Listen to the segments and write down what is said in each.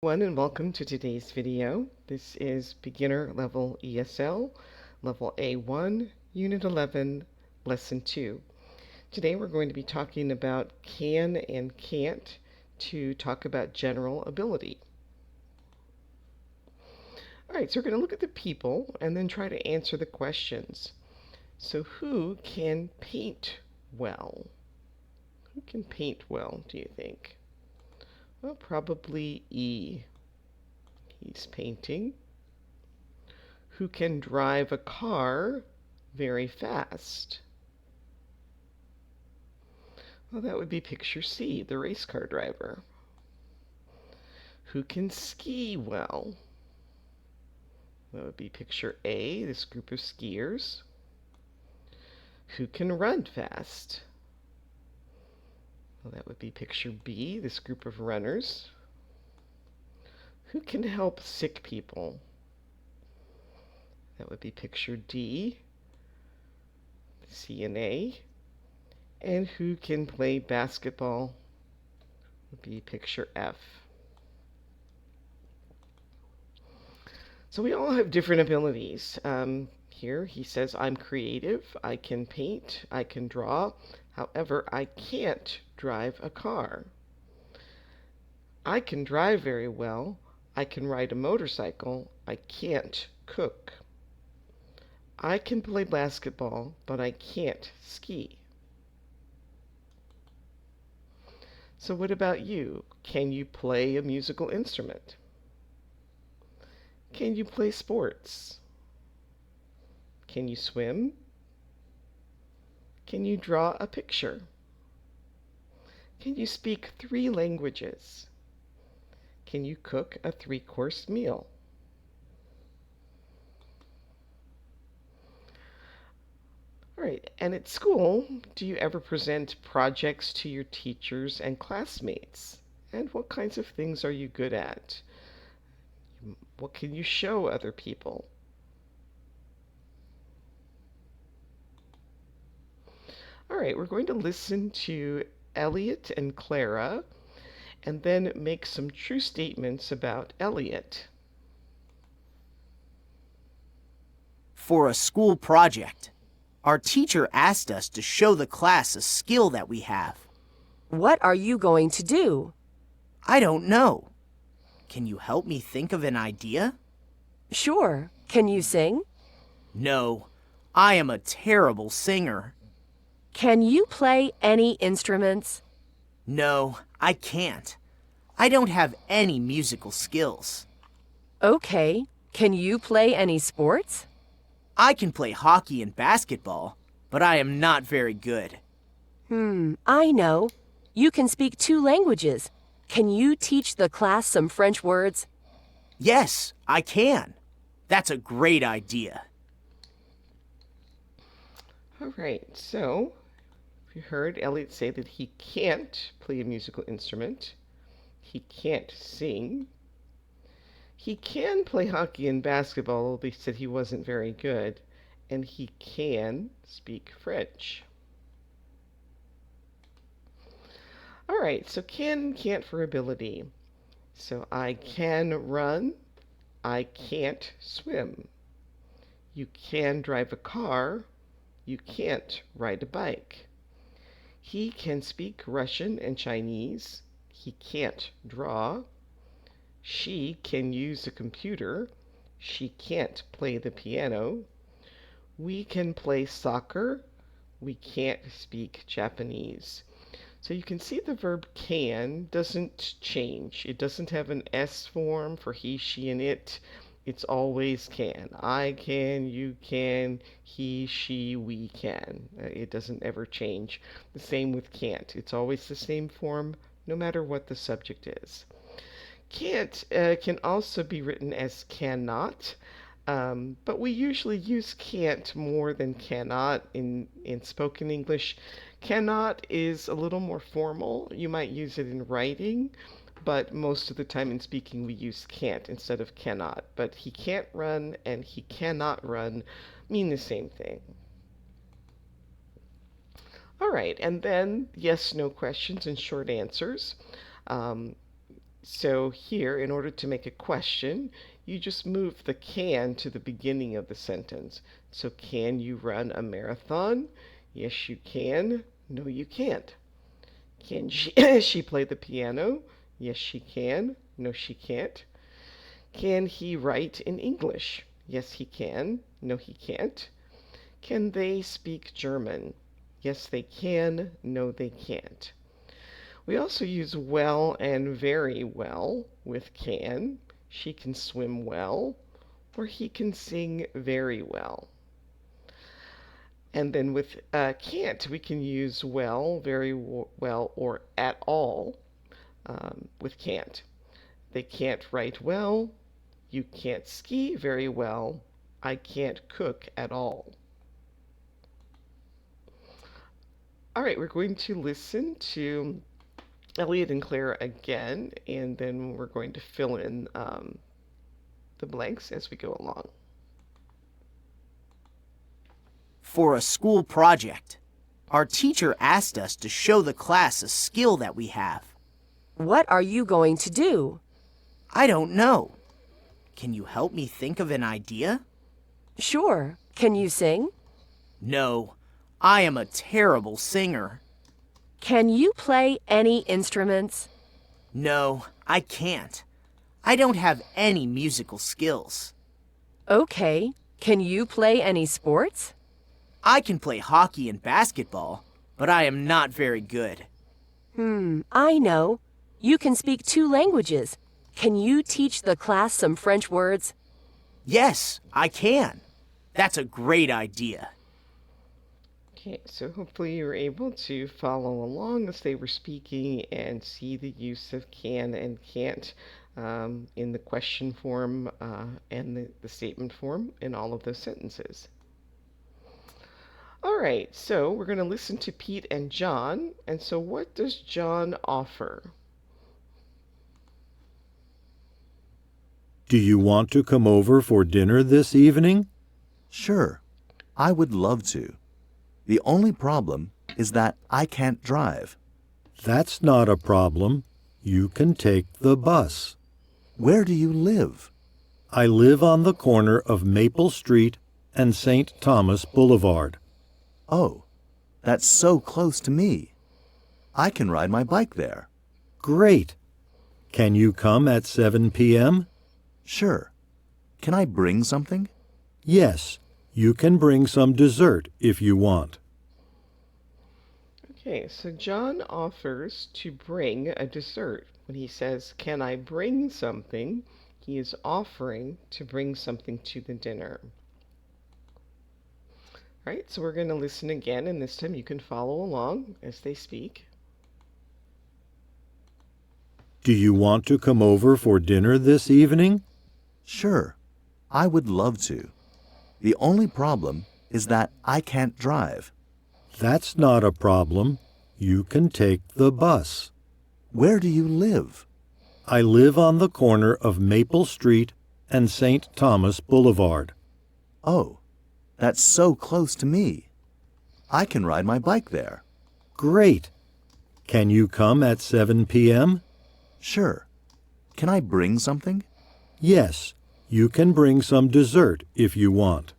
Everyone, and welcome to today's video. This is beginner level ESL, level A1, unit 11, lesson 2. Today we're going to be talking about can and can't to talk about general ability. Alright, so we're going to look at the people and then try to answer the questions. So who can paint well? Who can paint well, do you think? Well, probably E. He's painting. Who can drive a car very fast? Well, that would be picture C, the race car driver. Who can ski well? That would be picture A, this group of skiers. Who can run fast? Well, that would be picture B, this group of runners. Who can help sick people? That would be picture D, C and A. And who can play basketball? Would be picture F. So we all have different abilities. Here he says, I'm creative, I can paint, I can draw. However, I can't drive a car. I can drive very well. I can ride a motorcycle. I can't cook. I can play basketball, but I can't ski. So what about you? Can you play a musical instrument? Can you play sports? Can you swim? Can you draw a picture? Can you speak 3 languages? Can you cook a 3-course meal? All right, and at school, do you ever present projects to your teachers and classmates? And what kinds of things are you good at? What can you show other people? All right, we're going to listen to Elliot and Clara and then make some true statements about Elliot. For a school project, our teacher asked us to show the class a skill that we have. What are you going to do? I don't know. Can you help me think of an idea? Sure. Can you sing? No, I am a terrible singer. Can you play any instruments? No, I can't. I don't have any musical skills. Okay. Can you play any sports? I can play hockey and basketball, but I am not very good. I know. You can speak 2 languages. Can you teach the class some French words? Yes, I can. That's a great idea. All right, so you heard Elliot say that he can't play a musical instrument. He can't sing. He can play hockey and basketball, although he said he wasn't very good. And he can speak French. All right, so can and can't for ability. So I can run. I can't swim. You can drive a car. You can't ride a bike. He can speak Russian and Chinese. He can't draw. She can use a computer. She can't play the piano. We can play soccer. We can't speak Japanese. So you can see the verb can doesn't change. It doesn't have an S form for he, she, and it. It's always can. I can, you can, he, she, we can. It doesn't ever change. The same with can't. It's always the same form no matter what the subject is. Can't can also be written as cannot, but we usually use can't more than cannot in spoken English. Cannot is a little more formal. You might use it in writing, but most of the time in speaking we use can't instead of cannot. But he can't run and he cannot run mean the same thing. All right, and then yes, no questions and short answers. Um, So here, in order to make a question, you just move the can to the beginning of the sentence. So can you run a marathon? Yes, you can. No, you can't. Can she, she play the piano? Yes, she can. No, she can't. Can he write in English? Yes, he can. No, he can't. Can they speak German? Yes, they can. No, they can't. We also use well and very well with can. She can swim well, or he can sing very well. And then with can't, we can use well, very well, or at all with can't. They can't write well. You can't ski very well. I can't cook at all. All right, we're going to listen to Elliot and Claire again, and then we're going to fill in the blanks as we go along. For a school project, our teacher asked us to show the class a skill that we have. What are you going to do? I don't know. Can you help me think of an idea? Sure. Can you sing? No, I am a terrible singer. Can you play any instruments? No, I can't. I don't have any musical skills. Okay. Can you play any sports? I can play hockey and basketball, but I am not very good. I know. You can speak 2 languages. Can you teach the class some French words? Yes, I can. That's a great idea. Okay, so hopefully you were able to follow along as they were speaking and see the use of can and can't in the question form and the statement form in all of those sentences. All right, so we're going to listen to Pete and John. And so, what does John offer? Do you want to come over for dinner this evening? Sure, I would love to. The only problem is that I can't drive. That's not a problem. You can take the bus. Where do you live? I live on the corner of Maple Street and St. Thomas Boulevard. Oh, that's so close to me. I can ride my bike there. Great. Can you come at 7 p.m.? Sure. Can I bring something? Yes, you can bring some dessert if you want. Okay, so John offers to bring a dessert. When he says, "Can I bring something?" he is offering to bring something to the dinner. All right, so we're going to listen again, and this time you can follow along as they speak. Do you want to come over for dinner this evening? Sure, I would love to. The only problem is that I can't drive. That's not a problem. You can take the bus. Where do you live? I live on the corner of Maple Street and St. Thomas Boulevard. Oh, that's so close to me. I can ride my bike there. Great. Can you come at 7 p.m.? Sure. Can I bring something? Yes, you can bring some dessert if you want.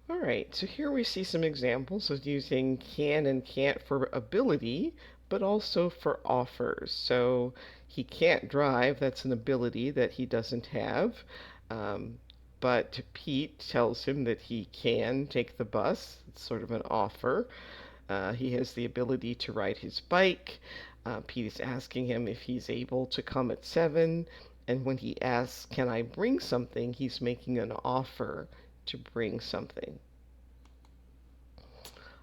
All right, so here we see some examples of using can and can't for ability, but also for offers. So he can't drive, that's an ability that he doesn't have. But Pete tells him that he can take the bus. It's sort of an offer. He has the ability to ride his bike. Pete is asking him if he's able to come at 7. And when he asks, "Can I bring something?" he's making an offer to bring something.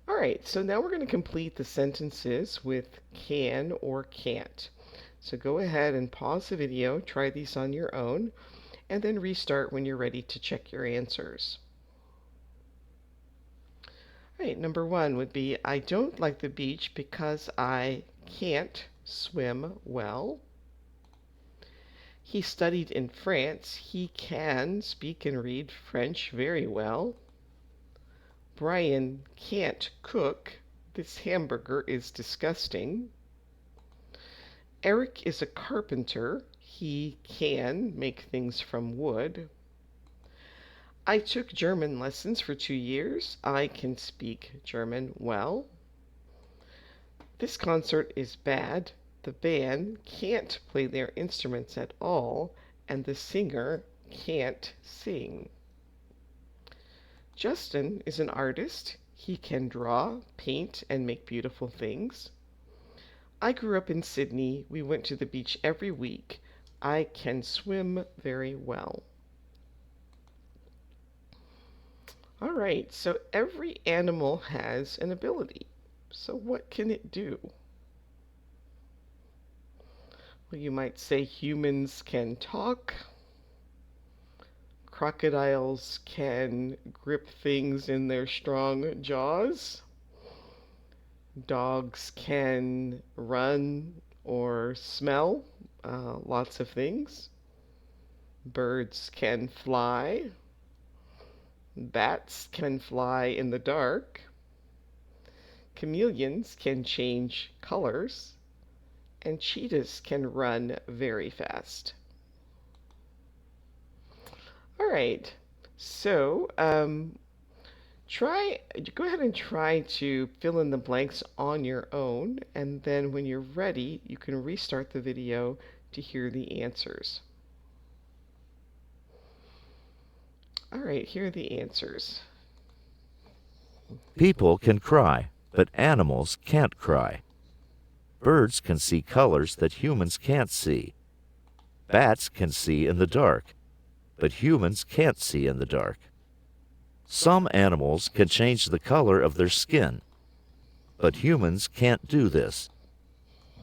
All right, so now we're going to complete the sentences with can or can't. So go ahead and pause the video, try these on your own, and then restart when you're ready to check your answers. All right, number 1 would be, I don't like the beach because I can't swim well. He studied in France. He can speak and read French very well. Brian can't cook. This hamburger is disgusting. Eric is a carpenter. He can make things from wood. I took German lessons for 2 years. I can speak German well. This concert is bad. The band can't play their instruments at all, and the singer can't sing. Justin is an artist. He can draw, paint, and make beautiful things. I grew up in Sydney. We went to the beach every week. I can swim very well. All right, so every animal has an ability. So what can it do? Well, you might say humans can talk. Crocodiles can grip things in their strong jaws. Dogs can run or smell lots of things. Birds can fly. Bats can fly in the dark. Chameleons can change colors. And cheetahs can run very fast. All right, so go ahead and try to fill in the blanks on your own, and then when you're ready, you can restart the video to hear the answers. All right, here are the answers. People can cry, but animals can't cry. Birds can see colors that humans can't see. Bats can see in the dark, but humans can't see in the dark. Some animals can change the color of their skin, but humans can't do this.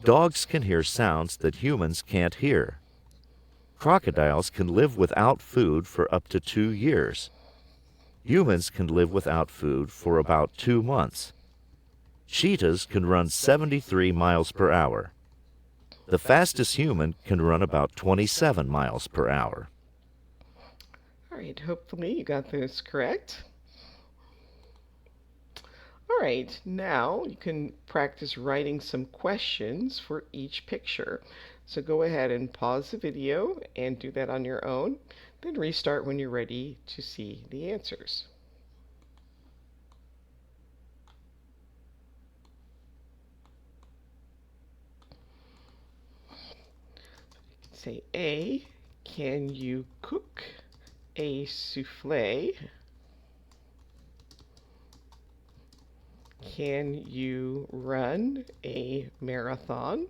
Dogs can hear sounds that humans can't hear. Crocodiles can live without food for up to 2 years. Humans can live without food for about 2 months. Cheetahs can run 73 miles per hour. The fastest human can run about 27 miles per hour. All right, hopefully you got those correct. All right, now you can practice writing some questions for each picture. So go ahead and pause the video and do that on your own. Then restart when you're ready to see the answers. Say A, can you cook a souffle? Can you run a marathon?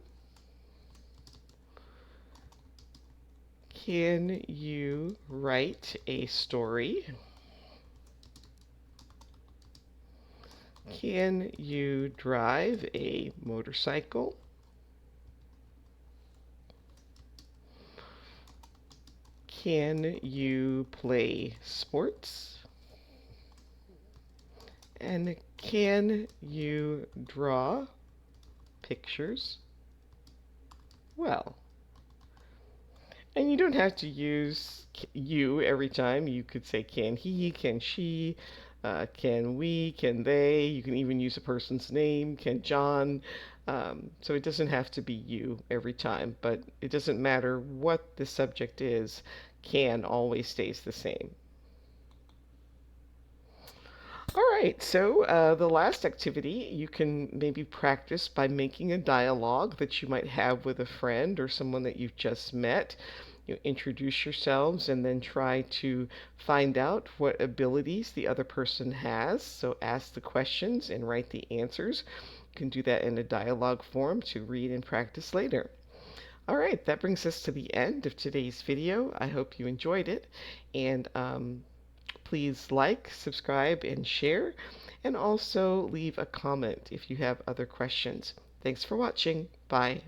Can you write a story? Can you drive a motorcycle? Can you play sports? And can you draw pictures well? And you don't have to use you every time. You could say can he, can she, can we, can they. You can even use a person's name, can John. So it doesn't have to be you every time, but it doesn't matter what the subject is, can always stays the same. All right, so the last activity you can maybe practice by making a dialogue that you might have with a friend or someone that you've just met. You introduce yourselves and then try to find out what abilities the other person has. So ask the questions and write the answers. You can do that in a dialogue form to read and practice later. All right, that brings us to the end of today's video. I hope you enjoyed it, and please like, subscribe, and share, and also leave a comment if you have other questions. Thanks for watching. Bye.